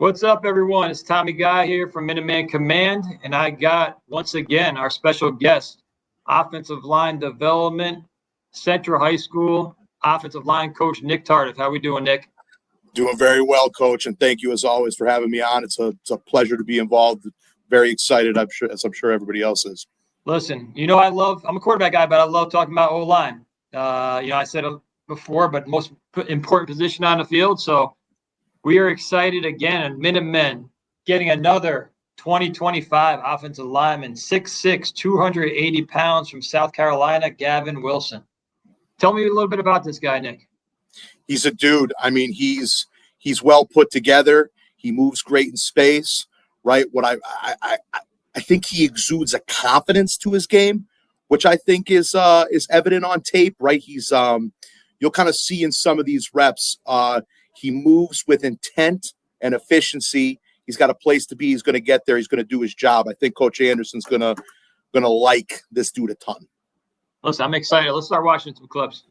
What's up, everyone? It's Tommy Guy here from Minutemen Command, and I got, once again, our special guest, offensive line development, Central High School offensive line coach Nic Tardiff. How we doing, Nick? Doing very well, Coach, and thank you as always for having me on. It's a pleasure to be involved. Very excited, I'm sure everybody else is. Listen, I'm a quarterback guy, but I love talking about O-line. I said it before, but most important position on the field. So we are excited again, and Minutemen getting another 2025 offensive lineman, 6'6", 280 pounds from South Carolina, Gavin Wilson. Tell me a little bit about this guy, Nick. He's a dude. I mean, he's well put together. He moves great in space, right? What I think he exudes a confidence to his game, which I think is evident on tape, right? He's you'll kind of see in some of these reps. He moves with intent and efficiency. He's got a place to be. He's going to get there. He's going to do his job. I think Coach Anderson's going to like this dude a ton. Listen, I'm excited. Let's start watching some clips.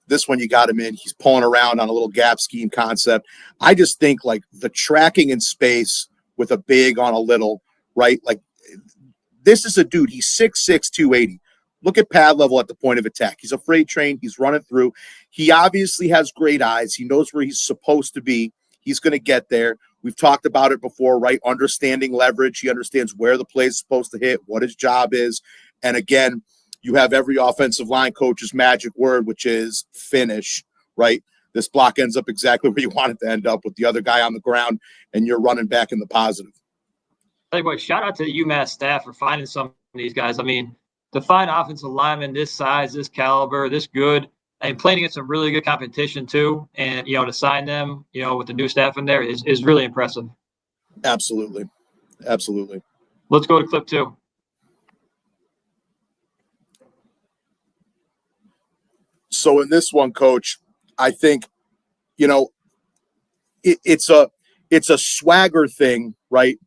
This one, you got him in. He's pulling around on a little gap scheme concept. I just think like the tracking in space with a big on a little, right? Like this is a dude. He's 6'6", 280. Look at pad level at the point of attack. He's a freight train. He's running through. He obviously has great eyes. He knows where he's supposed to be. He's going to get there. We've talked about it before, right? Understanding leverage. He understands where the play is supposed to hit, what his job is. And again, you have every offensive line coach's magic word, which is finish, right? This block ends up exactly where you want it to end up, with the other guy on the ground, and you're running back in the positive. Tell you what, shout out to the UMass staff for finding some of these guys. I mean, to find offensive linemen this size, this caliber, this good, and playing against some really good competition too, and to sign them, with the new staff in there is really impressive. Absolutely. Let's go to clip 2. So in this one, Coach, I think, it's a swagger thing, right?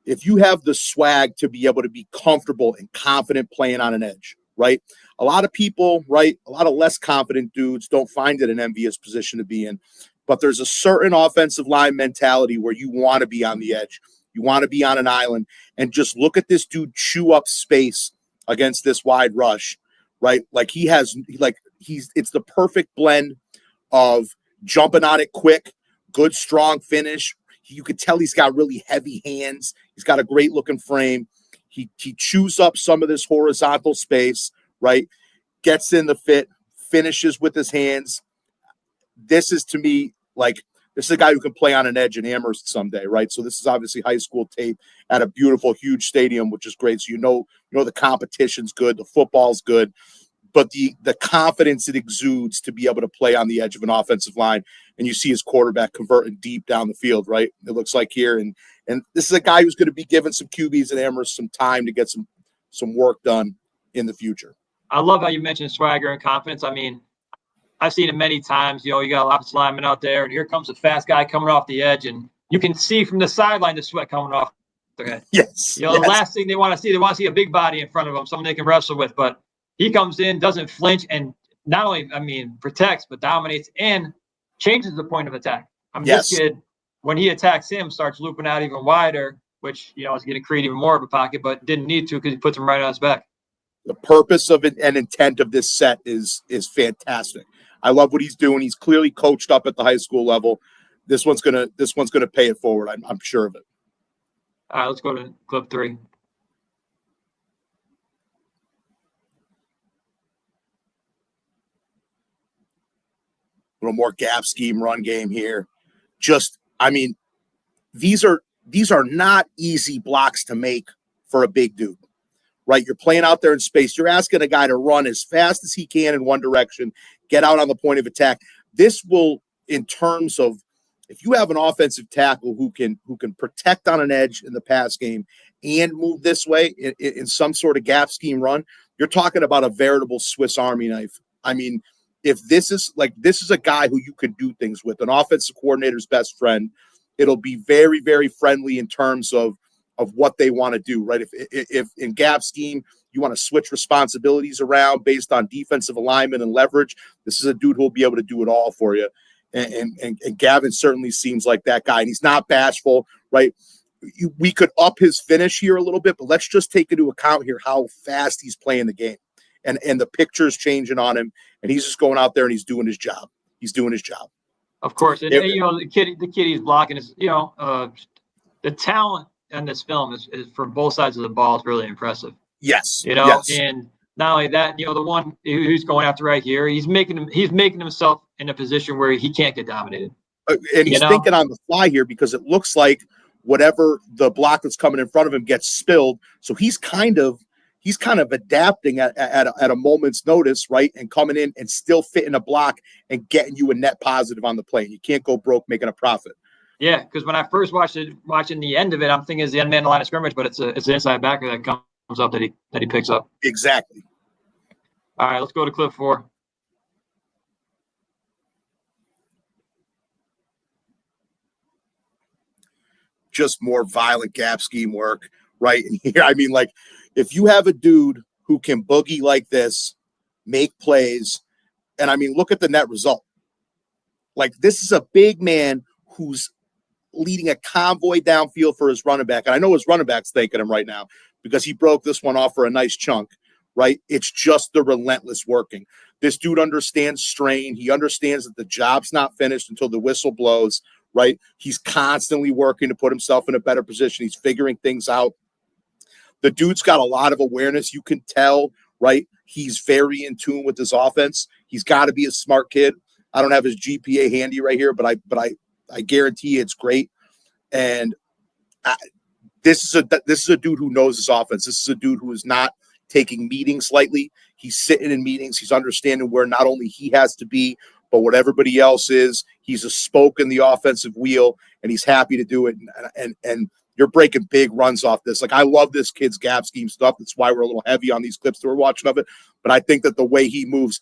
If you have the swag to be able to be comfortable and confident playing on an edge, right? A lot of people, right? A lot of less confident dudes don't find it an envious position to be in, but there's a certain offensive line mentality where you want to be on the edge. You want to be on an island, and just look at this dude chew up space against this wide rush, right? Like it's the perfect blend of jumping on it quick, good, strong finish. You could tell he's got really heavy hands. He's got a great looking frame. He chews up some of this horizontal space, right? Gets in the fit, finishes with his hands. This is, to me, this is a guy who can play on an edge in Amherst someday, right? So this is obviously high school tape at a beautiful, huge stadium, which is great. So the competition's good, the football's good, but the confidence it exudes to be able to play on the edge of an offensive line, and you see his quarterback converting deep down the field, right? It looks like here, and this is a guy who's going to be giving some QBs at Amherst some time to get some work done in the future. I love how you mentioned swagger and confidence. I mean, I've seen it many times. You got a lot of linemen out there, and here comes a fast guy coming off the edge, and you can see from the sideline the sweat coming off their head. Yes. The last thing they want to see a big body in front of them, someone they can wrestle with. But he comes in, doesn't flinch, and not only, protects, but dominates and changes the point of attack. This kid, when he attacks him, starts looping out even wider, which, is going to create even more of a pocket, but didn't need to because he puts him right on his back. The purpose of it and intent of this set is fantastic. I love what he's doing. He's clearly coached up at the high school level. This one's gonna pay it forward. I'm sure of it. All right, let's go to clip 3. A little more gap scheme run game here. These are not easy blocks to make for a big dude, right? You're playing out there in space. You're asking a guy to run as fast as he can in one direction, get out on the point of attack. This will, in terms of, if you have an offensive tackle who can protect on an edge in the pass game and move this way in some sort of gap scheme run, you're talking about a veritable Swiss Army knife. If this is a guy who you can do things with, an offensive coordinator's best friend, it'll be very, very friendly in terms of what they want to do, right? If in gap scheme, you want to switch responsibilities around based on defensive alignment and leverage, this is a dude who will be able to do it all for you. And Gavin certainly seems like that guy, and he's not bashful, right? We could up his finish here a little bit, but let's just take into account here how fast he's playing the game, and the picture's changing on him, and he's just going out there and he's doing his job. He's doing his job. Of course, and you know the kid he's blocking is, you know, the talent in this film is from both sides of the ball is really impressive. Yes, you know, yes. And not only that, you know, the one who's going after right here, he's making himself in a position where he can't get dominated. And he's thinking on the fly here because it looks like whatever the block that's coming in front of him gets spilled. So he's kind of adapting at a moment's notice, right? And coming in and still fitting a block and getting you a net positive on the play. You can't go broke making a profit. Yeah, because when I first watching the end of it, I'm thinking it's the end man line of scrimmage, but it's an inside backer that comes up that he picks up. Exactly. All right, let's go to clip 4. Just more violent gap scheme work, right? And here, I mean, like, if you have a dude who can boogie like this, make plays, and I mean, look at the net result. Like, this is a big man who's leading a convoy downfield for his running back. And I know his running back's thanking him right now because he broke this one off for a nice chunk, right? It's just the relentless working. This dude understands strain. He understands that the job's not finished until the whistle blows, right? He's constantly working to put himself in a better position. He's figuring things out. The dude's got a lot of awareness. You can tell, right? He's very in tune with his offense. He's got to be a smart kid. I don't have his GPA handy right here, but I guarantee it's great. And this is a dude who knows his offense. This is a dude who is not taking meetings lightly. He's sitting in meetings. He's understanding where not only he has to be, but what everybody else is. He's a spoke in the offensive wheel, and he's happy to do it. And you're breaking big runs off this. Like, I love this kid's gap scheme stuff. That's why we're a little heavy on these clips that we're watching of it. But I think that the way he moves,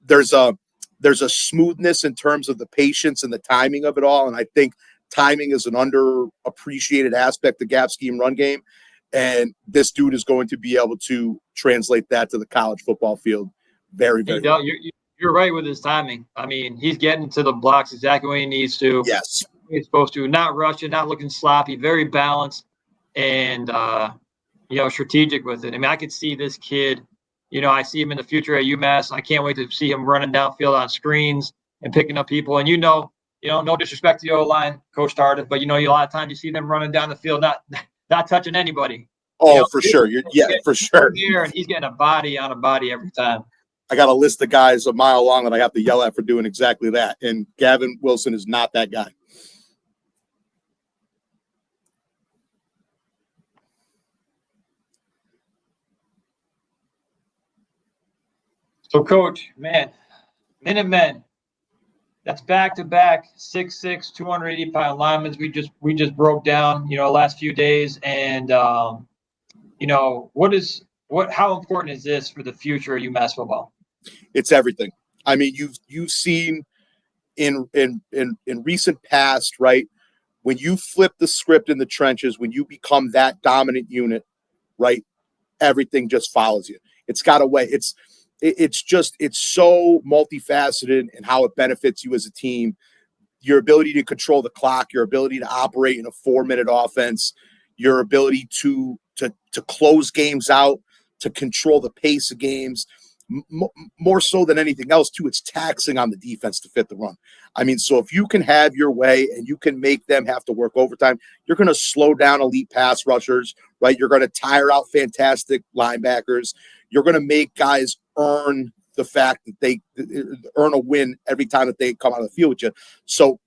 there's a smoothness in terms of the patience and the timing of it all. And I think timing is an underappreciated aspect of gap scheme run game. And this dude is going to be able to translate that to the college football field very, very well. You're right with his timing. I mean, he's getting to the blocks exactly when he needs to. Yes. He's supposed to, not rushing, not looking sloppy, very balanced and, strategic with it. I mean, I could see this kid, I see him in the future at UMass. I can't wait to see him running downfield on screens and picking up people. And, no disrespect to the O-line, Coach Tardiff, but, a lot of times you see them running down the field, not touching anybody. Oh, for sure. For sure. Here, and he's getting a body on a body every time. I got a list of guys a mile long that I have to yell at for doing exactly that. And Gavin Wilson is not that guy. So, Coach, man, Minutemen, that's back-to-back 6'6", 280-pound linemen. We just broke down, last few days, and how important is this for the future of UMass football? It's everything. I mean, you've seen in recent past, right? When you flip the script in the trenches, when you become that dominant unit, right? Everything just follows you. It's got a way. It's so multifaceted in how it benefits you as a team. Your ability to control the clock, your ability to operate in a 4-minute offense, your ability to close games out, to control the pace of games. More so than anything else, too, it's taxing on the defense to fit the run. I mean, so if you can have your way and you can make them have to work overtime, you're going to slow down elite pass rushers, right? You're going to tire out fantastic linebackers. You're going to make guys earn the fact that they earn a win every time that they come out of the field with you. So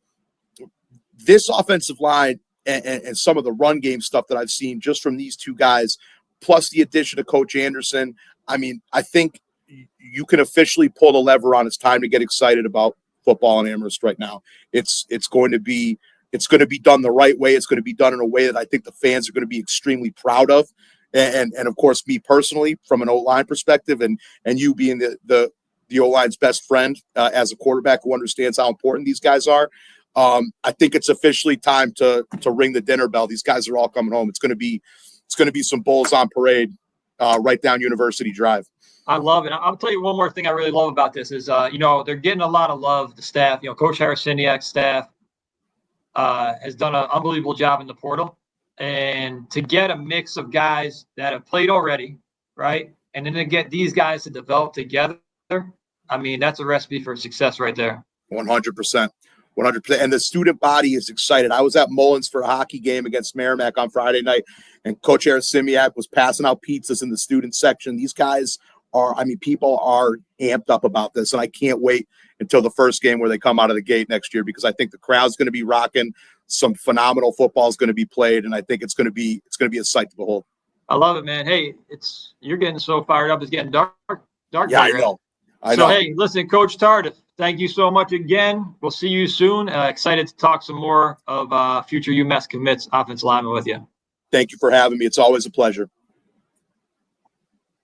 this offensive line and some of the run game stuff that I've seen just from these two guys, plus the addition of Coach Anderson, I mean, I think you can officially pull the lever on. It's time to get excited about football in Amherst right now. It's going to be done the right way. It's going to be done in a way that I think the fans are going to be extremely proud of. And of course, me personally, from an O-line perspective, and you being the O-line's best friend as a quarterback who understands how important these guys are, I think it's officially time to ring the dinner bell. These guys are all coming home. It's going to be some bulls on parade. right down University Drive. I love it. I'll tell you one more thing I really love about this is, they're getting a lot of love. The staff, Coach Harasiniak's staff has done an unbelievable job in the portal. And to get a mix of guys that have played already, right? And then to get these guys to develop together, I mean, that's a recipe for success right there. 100%. 100%. And the student body is excited. I was at Mullins for a hockey game against Merrimack on Friday night, and Coach Harasiniak was passing out pizzas in the student section. These guys people are amped up about this, and I can't wait until the first game where they come out of the gate next year, because I think the crowd's going to be rocking. Some phenomenal football is going to be played, and I think it's going to be a sight to behold. I love it, man. Hey, you're getting so fired up. It's getting dark. Yeah, I know. So, hey, listen, Coach Tardiff, thank you so much again. We'll see you soon. Excited to talk some more of future UMass commits offensive linemen with you. Thank you for having me. It's always a pleasure.